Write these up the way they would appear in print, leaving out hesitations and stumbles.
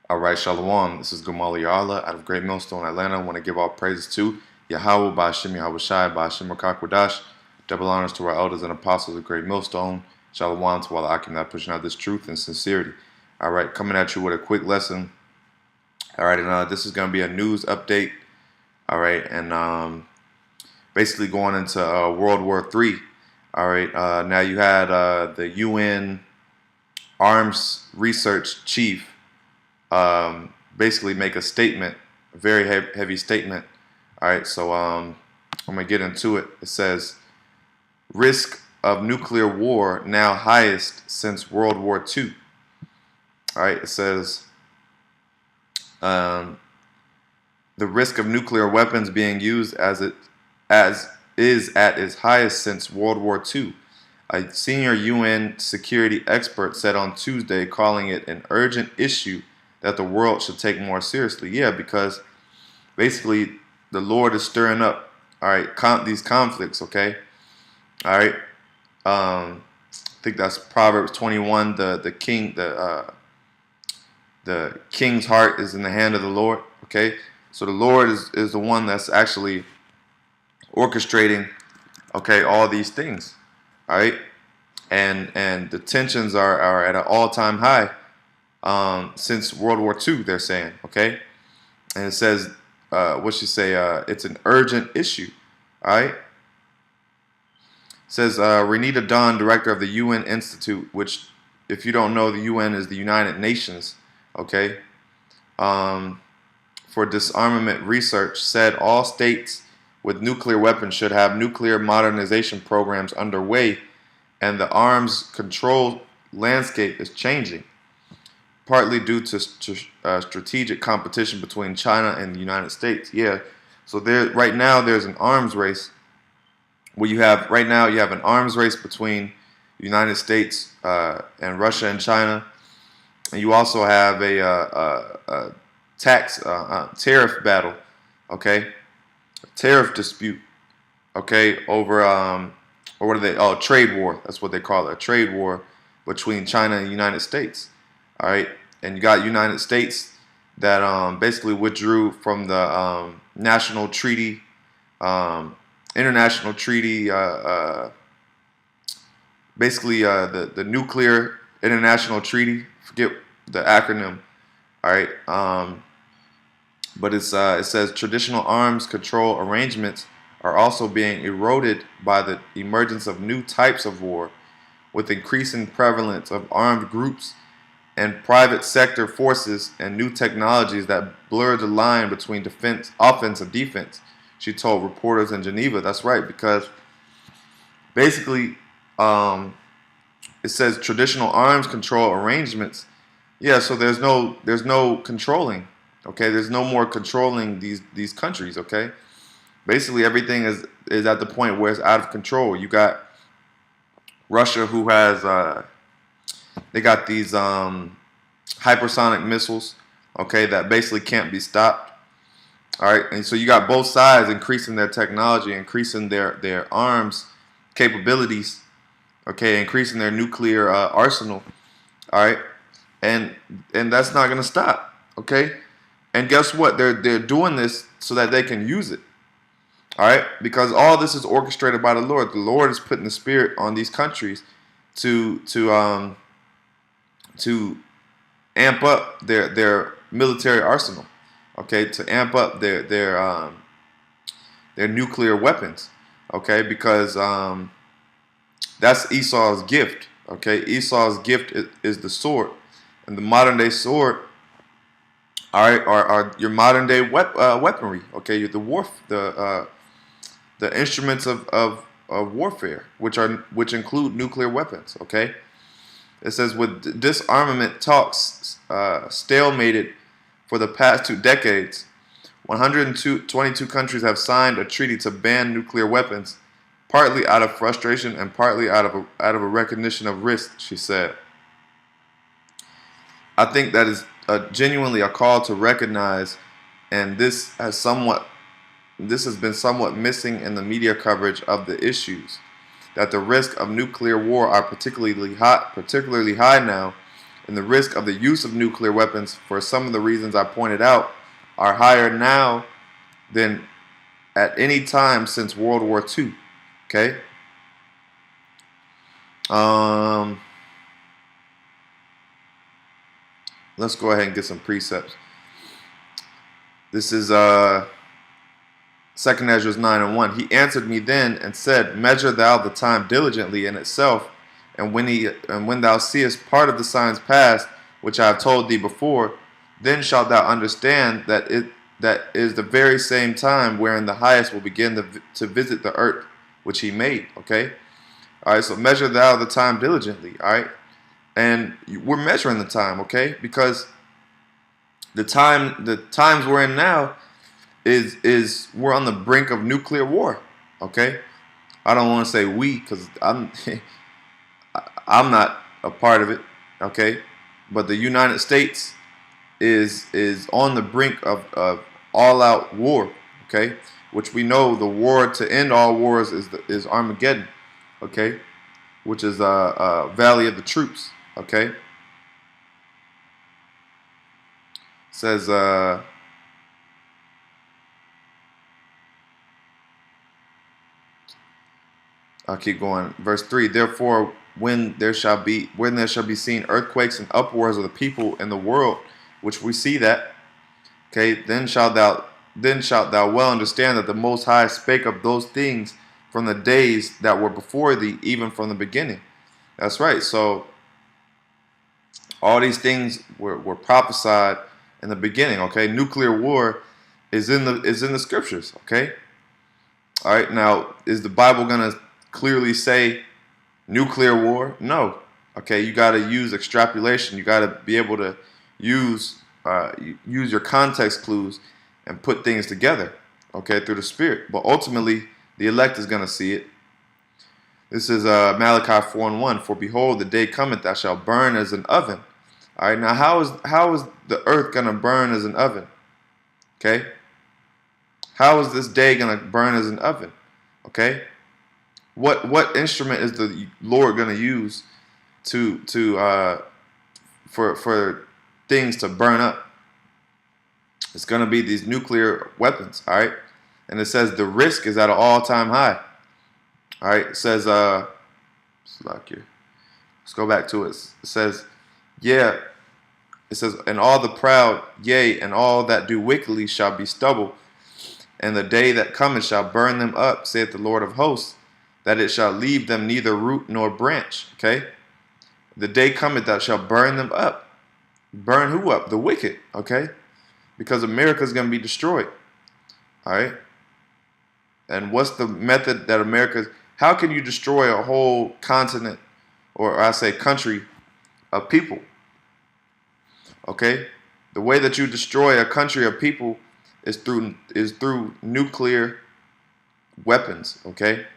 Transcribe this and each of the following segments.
Alright, Shalom. This is Gamali Allah out of Great Millstone, Atlanta. I want to give all praises to YAHAWAH, BAHASHAM, YAHAWASHI, BAHASHAM, Rakakwadash. Double honors to our elders and apostles of Great Millstone. Shalom to Allah Akim that pushing out this truth and sincerity. Alright, coming at you with a quick lesson. Alright, and this is going to be a news update. Alright, and basically going into World War III. Alright, now you had the UN Arms Research Chief basically make a statement, a very heavy statement. All right, so I'm gonna get into it. It says, risk of nuclear war now highest since World War II. All right, it says the risk of nuclear weapons being used as is at its highest since World War II. A senior UN security expert said on Tuesday, calling it an urgent issue that the world should take more seriously. Yeah, because basically the Lord is stirring up, all right, these conflicts, okay? All right. I think that's Proverbs 21, the king's heart is in the hand of the Lord, okay? So the Lord is the one that's actually orchestrating, okay, all these things. All right, and the tensions are at an all-time high since World War II. They're saying, okay, and it says, what you say? It's an urgent issue. All right, it says Renita Dunn, director of the UN Institute, which, if you don't know, the UN is the United Nations. Okay, for disarmament research, said all states with nuclear weapons should have nuclear modernization programs underway, and the arms control landscape is changing, partly due to strategic competition between China and the United States. Yeah, so right now there's an arms race where you have an arms race between the United States and Russia and China, and you also have a tariff battle, okay? Tariff dispute, okay, over or what are they? Oh, trade war. That's what they call it, a trade war between China and the United States. All right, and you got United States that basically withdrew from the national treaty, international treaty, basically the nuclear international treaty. Forget the acronym. All right. But it says traditional arms control arrangements are also being eroded by the emergence of new types of war, with increasing prevalence of armed groups and private sector forces and new technologies that blur the line between offense, and defense. She told reporters in Geneva. That's right, because basically it says traditional arms control arrangements. Yeah, so there's no controlling. Okay, there's no more controlling these countries. Okay, basically everything is at the point where it's out of control. You got Russia, who has they got these hypersonic missiles. Okay, that basically can't be stopped. All right, and so you got both sides increasing their technology, increasing their arms capabilities. Okay, increasing their nuclear arsenal. All right, and that's not going to stop. Okay. And guess what? They're doing this so that they can use it. All right? Because all this is orchestrated by the Lord. The Lord is putting the spirit on these countries to amp up their military arsenal. Okay? To amp up their nuclear weapons. Okay? Because that's Esau's gift. Okay? Esau's gift is the sword. And the modern day sword, all right, are your modern day weaponry, okay? The instruments of warfare, which include nuclear weapons, okay? It says with disarmament talks stalemated for the past 2 decades, 122 countries have signed a treaty to ban nuclear weapons, partly out of frustration and partly out of a recognition of risk, she said. I think that is genuinely a call to recognize, and this has been somewhat missing in the media coverage of the issues, that the risk of nuclear war are particularly high now, and the risk of the use of nuclear weapons, for some of the reasons I pointed out, are higher now than at any time since World War II. Okay. Let's go ahead and get some precepts. This is 2 Ezra 9:1. He answered me then and said, Measure thou the time diligently in itself, and when thou seest part of the signs past, which I have told thee before, then shalt thou understand that is the very same time wherein the highest will begin to visit the earth which he made. Okay? Alright, so measure thou the time diligently. Alright? And we're measuring the time, okay? Because the times we're in now is we're on the brink of nuclear war. Okay? I don't want to say we, because I'm I'm not a part of it. Okay? But the United States is on the brink of all-out war. Okay? Which we know the war to end all wars is Armageddon. Okay? Which is Valley of the Troops. Okay? Says I'll keep going. Verse 3. Therefore, when there shall be seen earthquakes and uproars of the people in the world, which we see that, okay, then shalt thou well understand that the Most High spake of those things from the days that were before thee, even from the beginning. That's right. So all these things were prophesied in the beginning. Okay, nuclear war is in the scriptures. Okay, all right. Now, is the Bible gonna clearly say nuclear war? No. Okay, you got to use extrapolation. You got to be able to use your context clues and put things together. Okay, through the Spirit. But ultimately, the elect is gonna see it. This is Malachi 4:1. For behold, the day cometh that shall burn as an oven. All right. Now, how is the earth gonna burn as an oven? Okay. How is this day gonna burn as an oven? Okay. What instrument is the Lord gonna use for things to burn up? It's gonna be these nuclear weapons. All right. And it says the risk is at an all-time high. All right, it says, let's go back to it. It says, yeah, it says, and all the proud, yea, and all that do wickedly shall be stubble, and the day that cometh shall burn them up, saith the Lord of hosts, that it shall leave them neither root nor branch. Okay, the day cometh that shall burn them up. Burn who up? The wicked. Okay, because America is going to be destroyed. All right, and what's the method that America's? How can you destroy a whole continent, or I say country, of people? Okay, the way that you destroy a country of people is through nuclear weapons. Okay,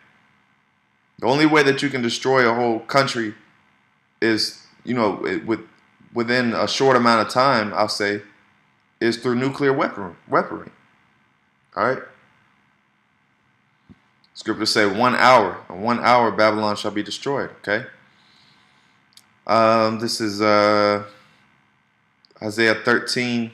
the only way that you can destroy a whole country is, within a short amount of time, I'll say, is through nuclear weaponry. All right. Scriptures say 1 hour. In 1 hour, Babylon shall be destroyed. Okay. This is Isaiah 13.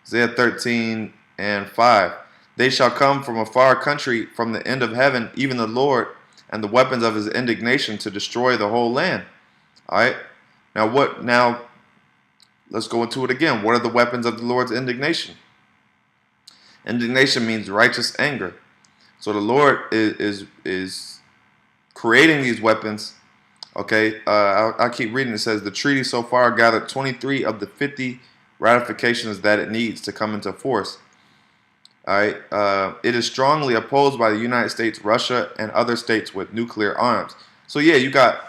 Isaiah 13:5. They shall come from a far country, from the end of heaven, even the Lord, and the weapons of his indignation to destroy the whole land. All right. Now, let's go into it again. What are the weapons of the Lord's indignation? Indignation means righteous anger. So the Lord is creating these weapons. Okay, I keep reading. It says the treaty so far gathered 23 of the 50 ratifications that it needs to come into force. All right, it is strongly opposed by the United States, Russia, and other states with nuclear arms. So yeah, you got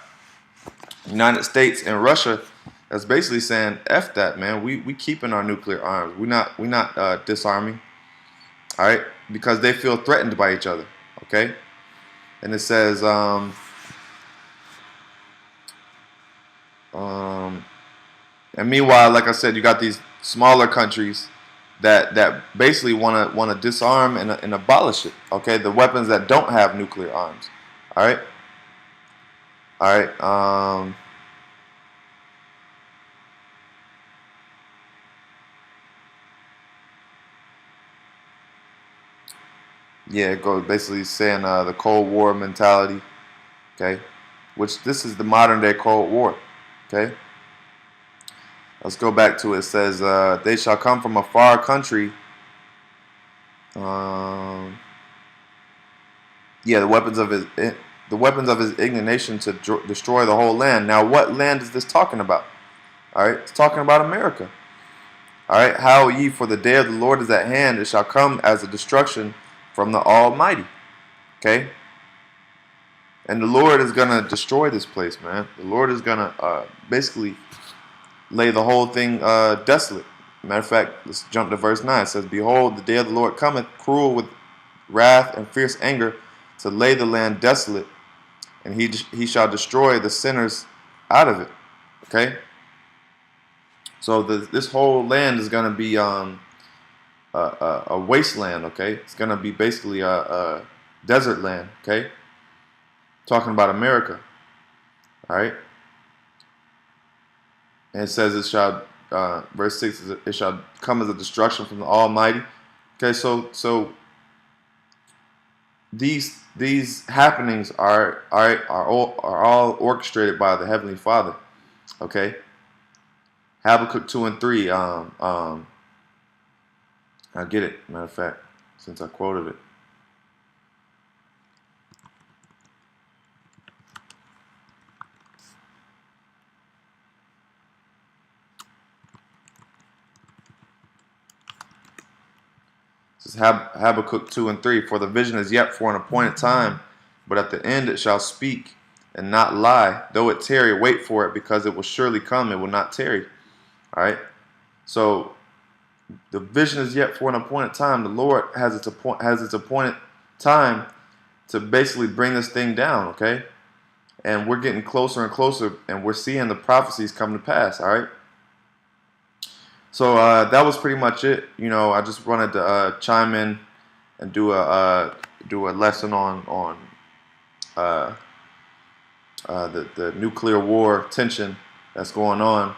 United States and Russia. That's basically saying, F that, man. We keeping our nuclear arms. We're not disarming. All right, because they feel threatened by each other. Okay, and it says and meanwhile, like I said, you got these smaller countries that basically want to disarm and abolish it. Okay, the weapons that don't have nuclear arms. All right. All right. Yeah, it goes basically saying the Cold War mentality. Okay, which this is the modern day Cold War. Okay, let's go back to it. It says they shall come from a far country. Um, yeah, the weapons of his indignation to destroy the whole land. Now, what land is this talking about? All right, it's talking about America. All right, how ye, for the day of the Lord is at hand; it shall come as a destruction from the Almighty. Okay, and the Lord is gonna destroy this place, man. The Lord is gonna basically lay the whole thing desolate. Matter of fact, let's jump to verse 9. It says, behold, the day of the Lord cometh, cruel with wrath and fierce anger, to lay the land desolate, and he shall destroy the sinners out of it. Okay, so this whole land is going to be a wasteland. Okay, it's going to be basically a desert land. Okay, talking about America. All right, and it says it shall. Verse 6 is it shall come as a destruction from the Almighty. Okay, so these happenings are all orchestrated by the Heavenly Father. Okay, Habakkuk 2 and 3. I get it. Matter of fact, since I quoted it. This is Habakkuk 2 and 3. For the vision is yet for an appointed time, but at the end it shall speak and not lie. Though it tarry, wait for it, because it will surely come. It will not tarry. All right. So the vision is yet for an appointed time. The Lord has its appointed time to basically bring this thing down. Okay. And we're getting closer and closer, and we're seeing the prophecies come to pass. All right. So that was pretty much it. I just wanted to chime in and do a lesson on the nuclear war tension that's going on.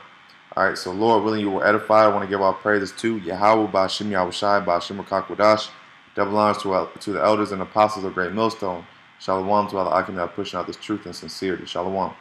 All right. So Lord willing, you will edify. I want to give our praises to YAHAWAH, BAHASHAM, YAHAWASHI, BAHASHAM Kakwadash. Double honors to the elders and apostles of Great Millstone. Shalom to all the Akim that are pushing out this truth and sincerity. Shalom.